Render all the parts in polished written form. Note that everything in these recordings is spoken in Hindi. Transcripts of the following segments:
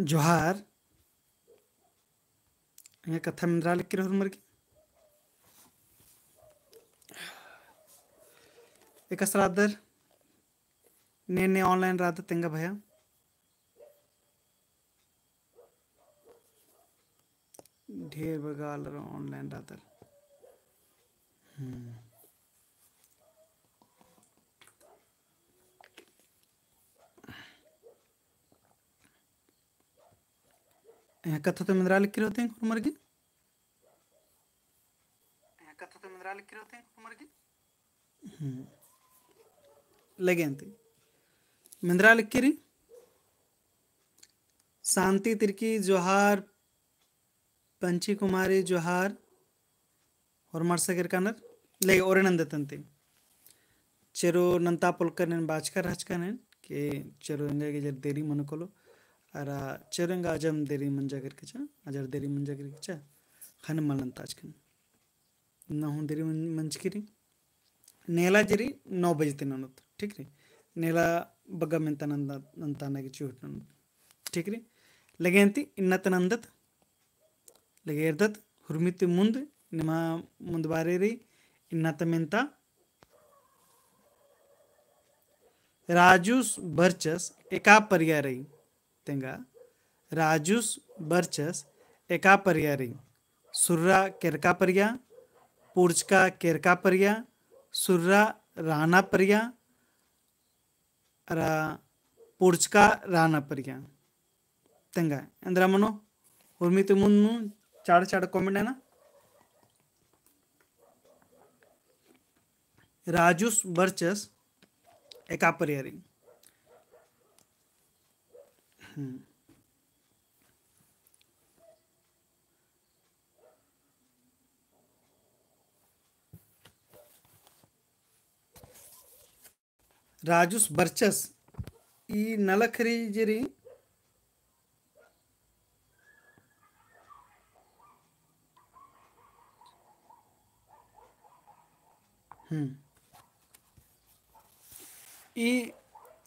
जोहार कथा मिंद्रालिक्किर हुर्मर्गी एकसरादर ने ऑनलाइन रात तेंगा भया ढेर बगाल ऑनलाइन रातर कथा तो मिंद्रालिक्किर होते हैं हुर्मर्गी लगे मिंद्रालिक्किरी शांति तिरकी जोहार पंची कुमारी जोहार और मर्सगिर कानर ले ओरेनंदतंते चेरो नंता पुलकर ने बाचकर हचकने के चेरो इंगे के जर देरी मनकोलो अरा चेरोंगा अजम देरी मंजागर के चा अजर देरी मंजागर के चा खन मलंताज कन ना हूँ देरी मंजकिरी नेला जरी 9 बजे ते ननत ठीक रे नेला बग्गा मेंता नंता ना की चूट ननत ठीक रे लगेंती इन्नत नंदत लगेरदत हुर्मित मुंद निमा मुंद बारे रे इन्नत मेंता राजूस बर्चस एका परिया रही तेंगा राजूस बर्चस एका परिया रही सुर्रा केरका परिया पुर्चका केरका परिया सुर्रा राना परिया रा पुर्चका राना परिया तेंगा अंदर मनो उर्मित मुन्नु चाड़ चाड़ कमेंट है ना राजूस बर्चस एका परिया रही राजूस बर्चस ई नलखरी जरी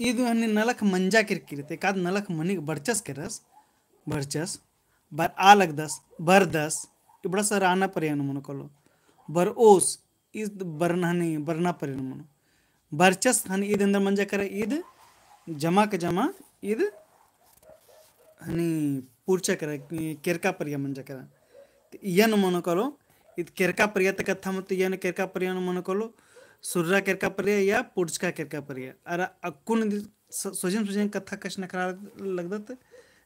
ಇದು ಹನಿ ನಲಕ್ ಮಂಜಾ ಕಿರ್ಕಿರುತ್ತೆ ಕಾದ್ ನಲಕ್ ಮನಿಗೆ ಬರ್ಚಸ್ ಕೆರಸ್ ಬರ್ಚಸ್ ಬರ್ ಆಲಗ್ದಸ್ ಬರ್ದಸ್ ಇಬಡ ಸರ್ ಆನ ಪರಿಯನು ಮನಕೊಲು ಬರ್ ಓಸ್ ಇದ್ ಬರ್ನ ಹನಿ ಬರ್ನಾ ಪರಿಯನು ಮನು ಬರ್ಚಸ್ ಹನಿ ಇದ್ ಅಂದ್ರ ಮಂಜಾ ಕರೆ ಇದ್ ಜಮಾ ಕ ಜಮಾ ಇದ್ ಹನಿ ಪೂರ್ಚ ಕರೆ ಕೆರ್ಕಾ ಪರಿಯ ಮಂಜಾ ಕರೆ ಇಯನು ಮನಕೊಲು ಇದ್ ಕೆರ್ಕಾ ಪರಿಯ ತಕಥ ಮತ್ತು ಇಯನು ಕೆರ್ಕಾ ಪರಿಯನು ಮನಕೊಲು सुर्रा केरका परिया या पुर्चका केरका परिया अरा अक्कुन सोजन सोजन कथा कशन करा लगदत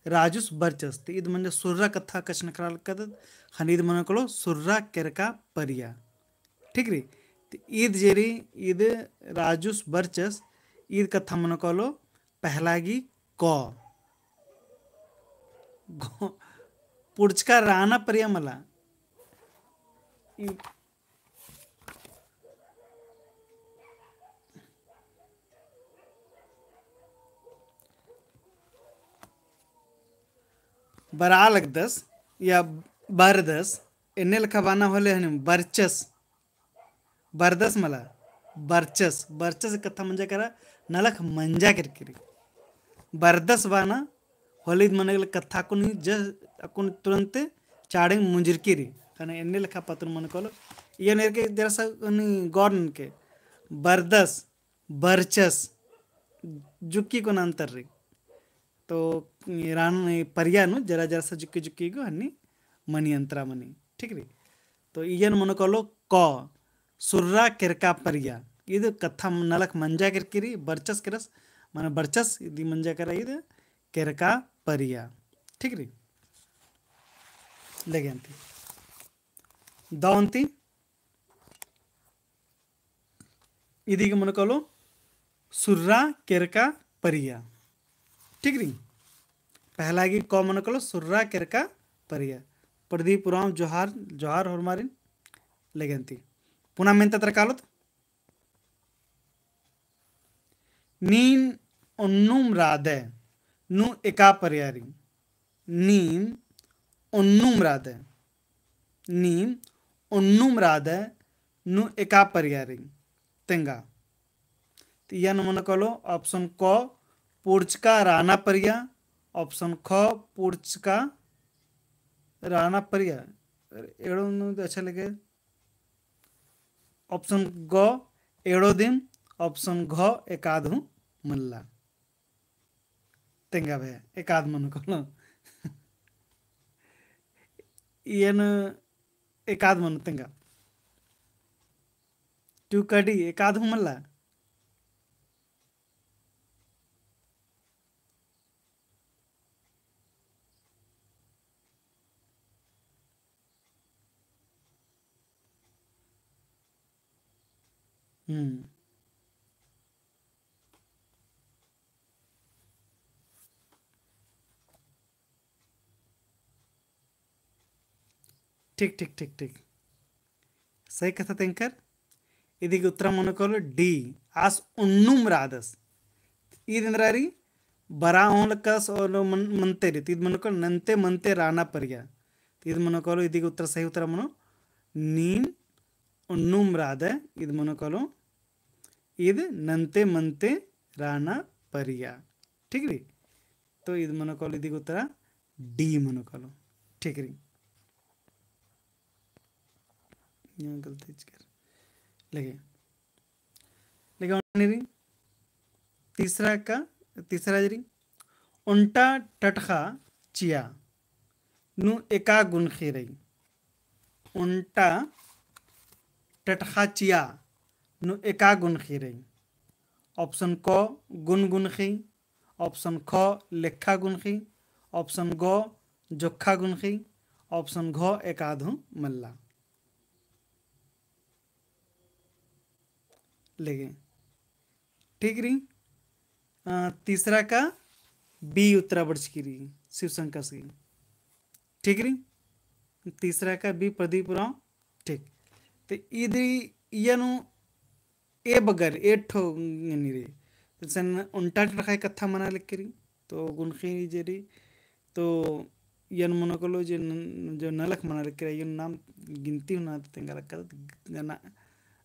राजूस बर्चस इद म्हणजे सुर्रा कथा कशन करा लगदत हनीद मन कलो सुर्रा केरका परिया ठीक रे ईद जेरी ईद राजूस बर्चस ईद कथा मन कलो पहलागी क पुर्चका राना परिया मला बरालगदस या बरदस इन्ने लखबाना होले हने बर्चस बरदस मला बर्चस बर्चस कथा म्हणजे करा नलख मंजा किरकिरी बरदस बाना होली मन कथा कुन ज अकुन तुरंत चाड़े मुंजरकिरी कने इन्ने लखा पत्र मन कोलो ये नेर के जरा नी गॉर्न के बरदस बर्चस जुक्की कोन अंतर रे तो रान परियानु जरा जरा सा जुक्की जुक्की गो हनी मनी अंतरा मनी ठीक रे तो इयन मन कलो क सुर्रा केरका परिया इद कथा नलक मंजा किरकिरी बर्चस केरस मन बर्चस इदी मंजा करा इद केरका परिया ठीक रे लगे अंती दावंती इदी मन कलो सुर्रा केरका परिया ठीक री पहला की क मन कलो सुर्रा केरका परिया प्रदीप पुराम जोहार जोहार और मारिन लेगंती पुनः मेंत त्रकालत नीन ओन्नुम राधे नु एका परियारी नीन ओन्नुम राधे नीन ओन्नुम राधे नु एका परियारी तेंगा तो यह मन कलो ऑप्शन क पुर्चका राना परिया ऑप्शन ख पुर्च का राणा परिया एड़ो अच्छा लगे। ऑप्शन ग एड़ो दिन। ऑप्शन घ एकाधु मल्ला तेंगा भैया एकाध मन को येन एकाध मन तेंगा टू कडी एकाधु मल्ला। हम्म ठीक ठीक ठीक ठीक सही कथा तेंकर इदी उत्तर मन को डी आस उन्नुम रादस इदी बरा कस और मंतेरी तीद मन को नंते मंते राना परिया तीद मन को इदी उत्तर सही उत्तर मनो नीम उन्नुम राद इद मन को इद नंते मंते राना परिया ठीक री। तो इद मन को इदी उत्तर डी मन को ठीक री यहाँ गलती कर लगे लगे तीसरा जरी उल्टा टटखा चिया नु एका गुण खीरई उल्टा टटखा चिया नु एका गुण खीरई। ऑप्शन क गुण गुण खी। ऑप्शन ख लेखा गुण खी। ऑप्शन ग जोखा गुण खी। ऑप्शन घ एकाधु मल्ला लेगे ठीक री। तीसरा का बी उत्तरा बड़चकिरी शिवशंकर सिंह ठीक री। तीसरा का बी प्रदीप राव ठीक। तो इधरी यनु ए बगर ए ठो नहीं रे सन उल्टा रखा कथा मना लिख करी तो गुनखी जेरी तो यन मन को लो जो नलख मना लिख कर नाम गिनती होना तेंगा लक्का गना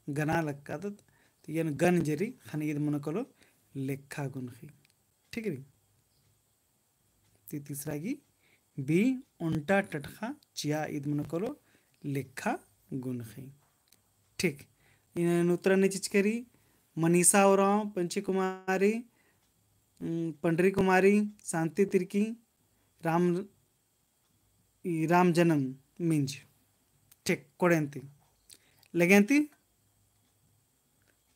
गना लक्का तो यन गन जेरी खानी इद मन को लो लेखा गुनखी ठीक है। तीसरा की बी उल्टा टटखा चिया इद मन को लो लेखा गुनखी ठीक। इन उत्तर ने चीज करी मनीषा ओराव पंची कुमारी पंडरी कुमारी शांति तिर्की राम जन्म मिंज ठीक कोडेंती लगेंती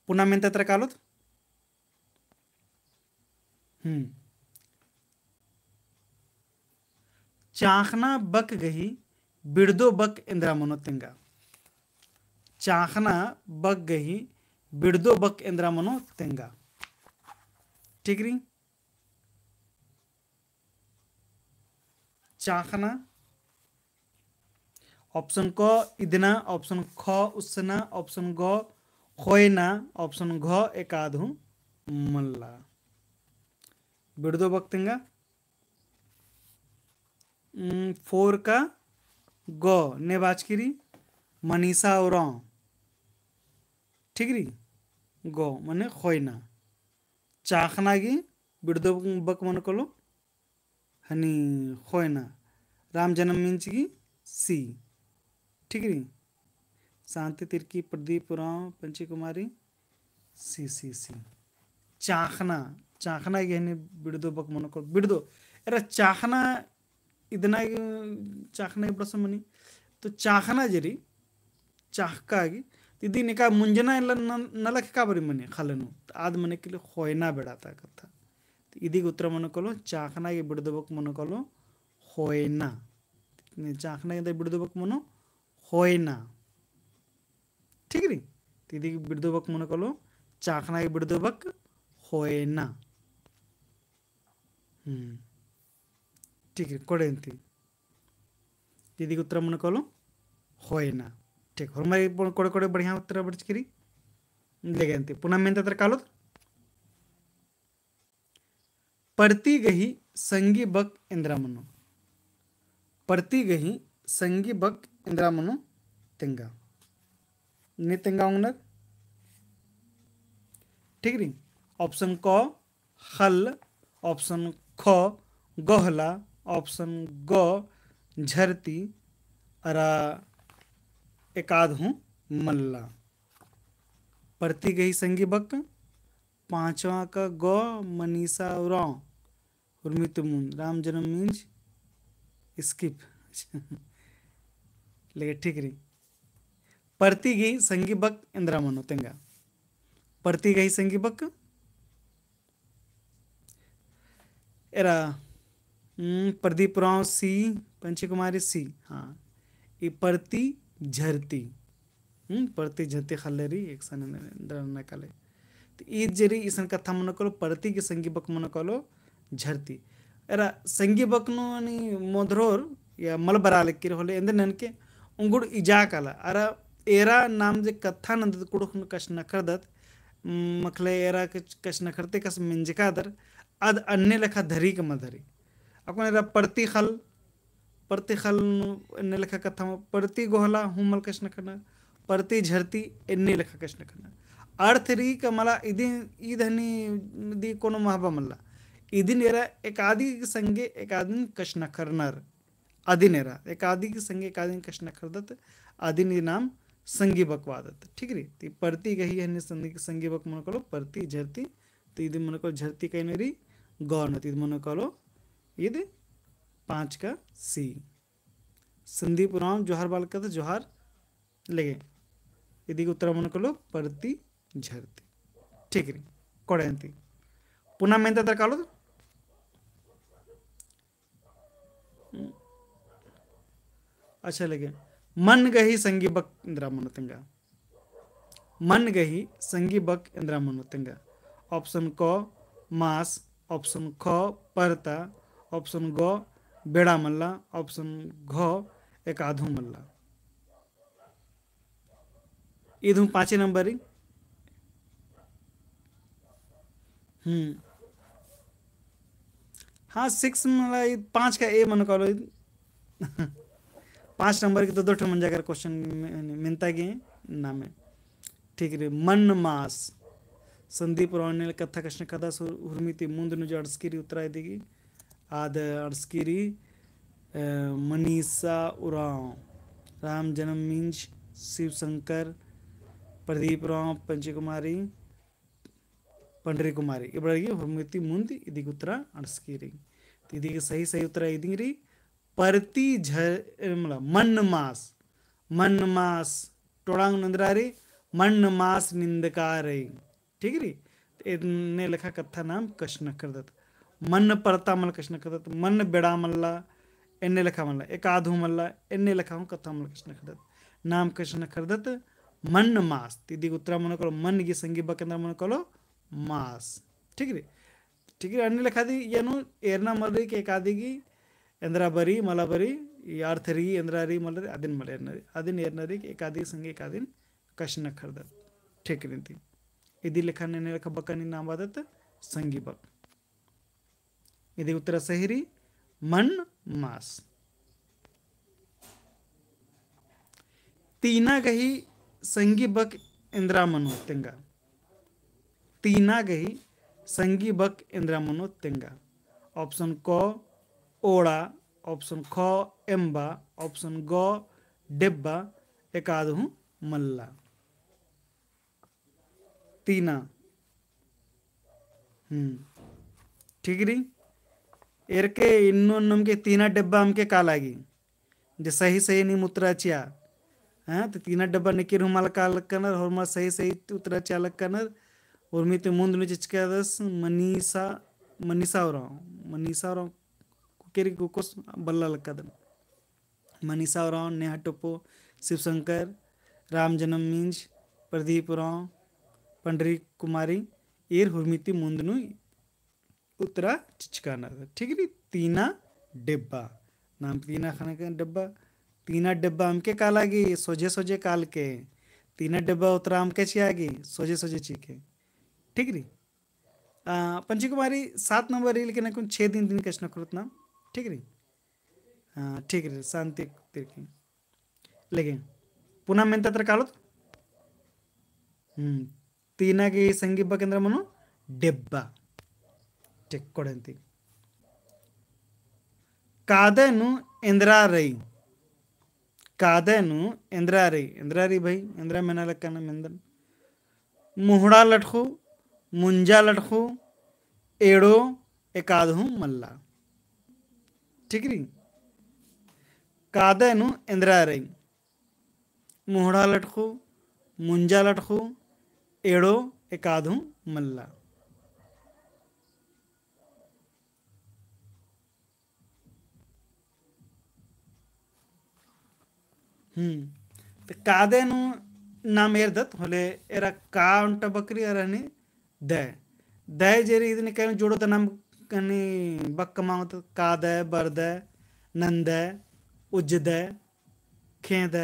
पुनः मेंता त्र कालोत चाखना बक गही बिड़दो बक इंद्रा मनोतेंगा चाखना बक गही बिड़दो बक इंद्रा मनोतेंगा ठीक री। चाखना ऑप्शन क इदना ऑप्शन ख उसना ऑप्शन ग खोयना ऑप्शन घ एकाधु मल्ला बिड़दो बक्तेंगा 4 का ग ने बाजकिरी मनीषा और ठीक री गो मने खोयना चाखना गी बिड़दो बक मन को लो हनी खोयना राम जन्म मिंच की सी ठीक री। शांति तिर्की प्रदीप राव पंची कुमारी सी सी सी चाखना चाखना गी हनी बिड़दो बक मन को बिड़दो अरे चाखना इतना चाखना बड़ा समनी तो चाखना जरी चाहका आगी दीदी निका मुंजना नलख का बरी मने खालनु आद मने के लिए खोयना बेड़ाता कथा इदी उत्तर मन को चाखना ये बिड़दबक मन को खोयना चाखना ये बिड़दबक मनो खोयना ठीक री इदी बिड़दबक मन को चाखना ये बिड़दबक खोयना ठीक है कोडेंती दीदी उत्तर मन को खोयना ठीक और हमारे कोड़े कोड़े बढ़िया उत्तर बड़चकिरी लेगेंती पुनः मेन तत्र कालो पड़ती गही संगी बक इंद्रा मनो पड़ती गही संगी बक इंद्रा मनो तेंगा ने तेंगा उंगनर ठीक री। ऑप्शन क हल ऑप्शन ख गोहला ऑप्शन गो झरती अरा एकाद हूँ मल्ला। परती गई संगी बक पांचवा का गौ मनीषा उरांव उर्मित मुंद राम जन्म मींज स्किप लेकिन ठीक रही। परती गई संगी बक इंदिरा मनो तेंगा परती गई संगी बक एरा प्रदीप राव सी पंची कुमारी सी हाँ ये परती झरती परती झरती खल्लेरी एक सन न काले तो ई जरी इसन कथा मन कलो परती के संगी बक मन कलो झरती एरा संगी बकनो अनि मोधरोर या मल बराल किर होले ಎಂದ ನನಗೆ ಉಂಗುಡು ಇಜಾಕಲ ಅರ एरा नाम जे कथा नंद कुडुखन कश नखरदत मखले एरा कश नखरते कस मिंजकादर अद अन्य लेखा धरी के मधरी अपन एरा परती खल अन्य लेखा कथा परती गोहला हुमल कश नखना परती झरती अन्य लेखा कश नखना अर्थ री का मला इदी ईधनी दी कोनो महबा मल्ला इदिन एरा एक आदि संगे एक आदिन कश नखरनर आदिनेरा एक आदि के संगे एक आदिन कश नखरदत आदिन नाम संगी बकवादत ठीक री ती परती गही है संगी बक मन कलो परती झरती तो इधर मन कलो झरती कहीं नहीं गौर नती मन कलो इध 5 का सी संदीप राम जोहार बाल का जोहार लगे इधर उत्तर मन कलो परती झरती ठीक री कोड़ेंती पुनः मेंता तर कालो अच्छा लगे मन गही संगी बक इंदिरा मनोतंगा मन गही संगी बक इंदिरा मनोतंगा ऑप्शन क मास ऑप्शन ख परता ऑप्शन ग बेड़ा मल्ला ऑप्शन घ एक आधु मल्ला इधु 5 नंबर हाँ 6 मतलब 5 का ए मन करो 5 नंबर की तो 2 मन जाकर क्वेश्चन मिलता गए नाम है ठीक है मन मास संदीप रावण कथा कष्ण कथा हुर्मिति मुंद जो अड़स्किरी उत्तराय देगी आद अड़स्किरी मनीषा उराव राम जन्म मींज शिव शंकर प्रदीप राव पंची कुमारी पंडरी कुमारी इबड़गी हुर्मिति मुंद इदी उत्तरा अड़स्किरी इदी सही उत्तरा इदी परती झर मतलब मन मास टोड़ांग नंदरारी मन मास निंदकारी ठीक री ने लिखा कथा नाम कष्ण करदत मन परता मल कष्ण करदत मन बेड़ा मल्ला एने लिखा मल्ला एक आधु मल्ला एने लिखा हूँ कथा मल कष्ण करदत नाम कष्ण करदत मन मास तिदी उत्तरा मन करो मन की संगी बकेंद्र मन करो मास ठीक री अन्य लिखा दी येनु एरना मल रही के एक आदि की ಎಂದ್ರ ಬರಿ ಮಲ ಬರಿ ಯಾರ್ಥ ರೀ ಎಂದ್ರ ರೀ ಮಲ ರೀ ಅದಿನ ಮಲ ಎರ್ನರಿ ಅದಿನ ಎರ್ನರಿ ಏಕಾದಿ ಸಂಗೆ ಏಕಾದಿನ ಕಶನ ಖರ್ದ ठीक रीति इदी लेखा ने लेखा बकनी नाम आदत संगी बक इदी उत्तर सही री मन मास तीना गही संगी बक इंद्रा मनो तेंगा तीना गही संगी बक इंद्रा मनो तेंगा ऑप्शन को ओड़ा ऑप्शन ख एम्बा ऑप्शन ग डेब्बा एक आध हूँ मल्ला तीना ठीक री एरके इन्नो नमके तीना डब्बा हमके कालागी जे सही नहीं मुत्राचिया हाँ तो तीना डब्बा निकिर हुमाल काल कनर और मा सही उतराचिया लग कनर और मी ते मुंद में चिचका दस मनीषा और केरी कुकोस बल्ला लक्कदन मनीषा राव नेहा टोपो शिवशंकर राम जन्म मींज प्रदीप राव पंडरी कुमारी एर हुर्मिति मुंदनु उत्तरा चिचकाना ठीक है तीना डिब्बा नाम तीना खाने का डब्बा तीना डब्बा हमके कालागी सोजे काल के तीना डब्बा उत्तरा हमके चियागी सोजे चीके ठीक री पंची कुमारी 7 नंबर रील के ना कुछ 6 दिन कष्ण करुत नाम ठीक री हाँ ठीक री शांति तिरकी लेकिन पुनः मेंता तर कालो तीना की संगी बकेंद्र मनो डेब्बा ठीक कोड़ंती कादेनु इंद्रा रई, कादेनु इंद्रा रई भाई इंद्रा मैना लक्का ना मेंदन। मुहड़ा लटखू, मुंजा लटखू, एड़ो एकादहू मल्ला। ठीक री। कादेनु इंद्रा रई, मुहड़ा लटखू, मुंजा लटखू, एड़ो एकादहू मल्ला। तो कादेनु नाम ಏರ್ದತ್ ಹೊಲೆ ಎರ ಕಾ ಉಂಟ ಬಕ್ರಿ ಅರನಿ ದ ದ ಜೇರಿ ಇದನ್ನ ಕೈ ಜೋಡೋ ತ ನಮ್ ಕನಿ ಬಕ್ಕ ಮಾವತ ಕಾದ ಬರ್ದ ನಂದ ಉಜ್ಜದ ಖೇದ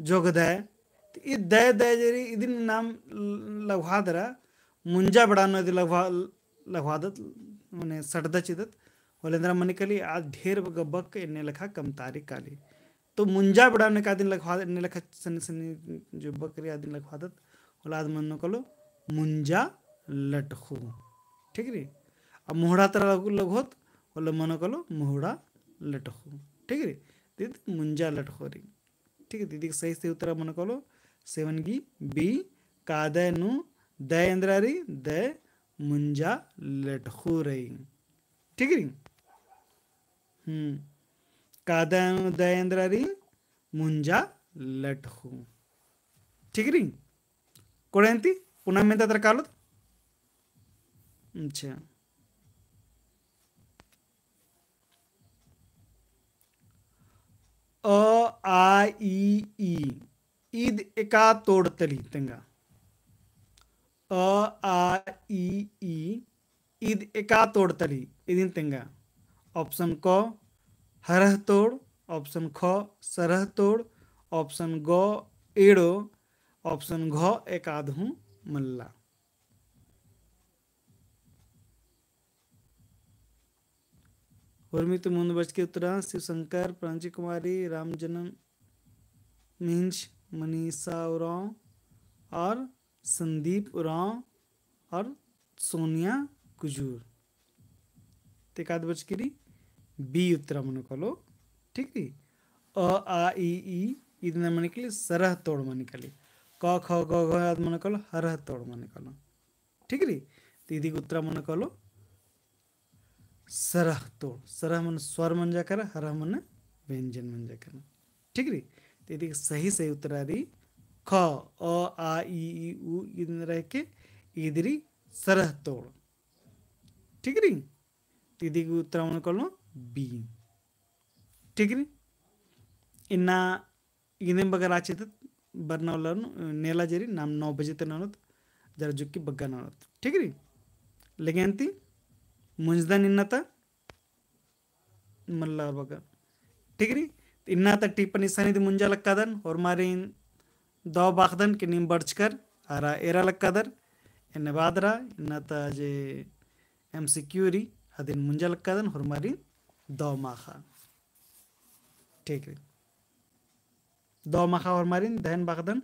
ಜೋಗದ ಈ ದ ಜೇರಿ ಇದನ್ನ ನಾಮ್ ಲಘವಾದರ ಮುಂಜಾ ಬಡಾनो ಇದು ಲಘವಾದತ್ ಮನೆ ಸಡ್ದ ಚಿದತ್ ಹೊಲೆಂದ್ರ ಮನಿ ಕಲಿ ಆ ढेर बक एने लखा कमतारी काली। तो मुंजा बढ़ाने का दिन लखवा ने लखा सनी सनी जो बकरी आदि लखवादत औलाद मन कलो मुंजा लटखू। ठीक री। अब मुहड़ा तरह लगोत बोले मन कलो मुहड़ा लटखू। ठीक री। दीद मुंजा लटखू री। ठीक है दीदी सही से उत्तर मन कलो सेवनगी बी कादनु द इंद्रारी द मुंजा लटखू रही। ठीक री। कादनु दयंद्रारी मुंजा लटखू। ठीक री। कोडेंती पुनः में तर कालो। अच्छा अ आ ई ईद एका तोड़तली तेंगा। अ आ ई ईद एका तोड़तली इदिन तेंगा। ऑप्शन क हरह तोड़, ऑप्शन ख सरह तोड़, ऑप्शन ग एड़ो, ऑप्शन घ एकादहू मल्ला। उर्मित मुंदबच के उत्तर शिव शंकर, प्रांची कुमारी, रामजन्म मिंज, मनीषा उरांव और संदीप उरांव और सोनिया कुजूर। तेकाद बच की बी उत्तर मन कलो। ठीक री। अ आ ई ಇದನ್ನ ಮನಿಕಲಿ सरह तोड़ मनिकली। क ख ग घ आद मन कलो हरह तोड़ मनिकलो। ठीक री। दीदी उत्तर मन कलो सरह तोड़। सरह मन स्वर मन जा कर, हरह मन व्यंजन मन जा कर। ठीक री। दीदी सही सही उत्तर आ रही ख अ आ ई उ ಇದನ್ನ रह के इधरी सरह तोड़। ठीक री। दीदी उत्तर मन कलो बी। ठीक री। इन्ना इन्हें बगर आचे तो बरना वाला नेला जेरी नाम 9 बजे तक नौत जरा जुक्की बग्गा नौत। ठीक री। लेकिन ती मुंजदान इन्ना था मल्ला बगा। ठीक री। इन्ना तक टिप्पणी सनी दी मुंजा लक्कादन और मारे दो बाखदन कि नीम बर्च कर आरा एरा लक्कादर इन्ने बादरा इन्ना ता जे एमसीक्यू री अदिन मुंजा लक्कादन और मारी दो माखा। ठीक री। दो माखा और मारिन दहन बाखदन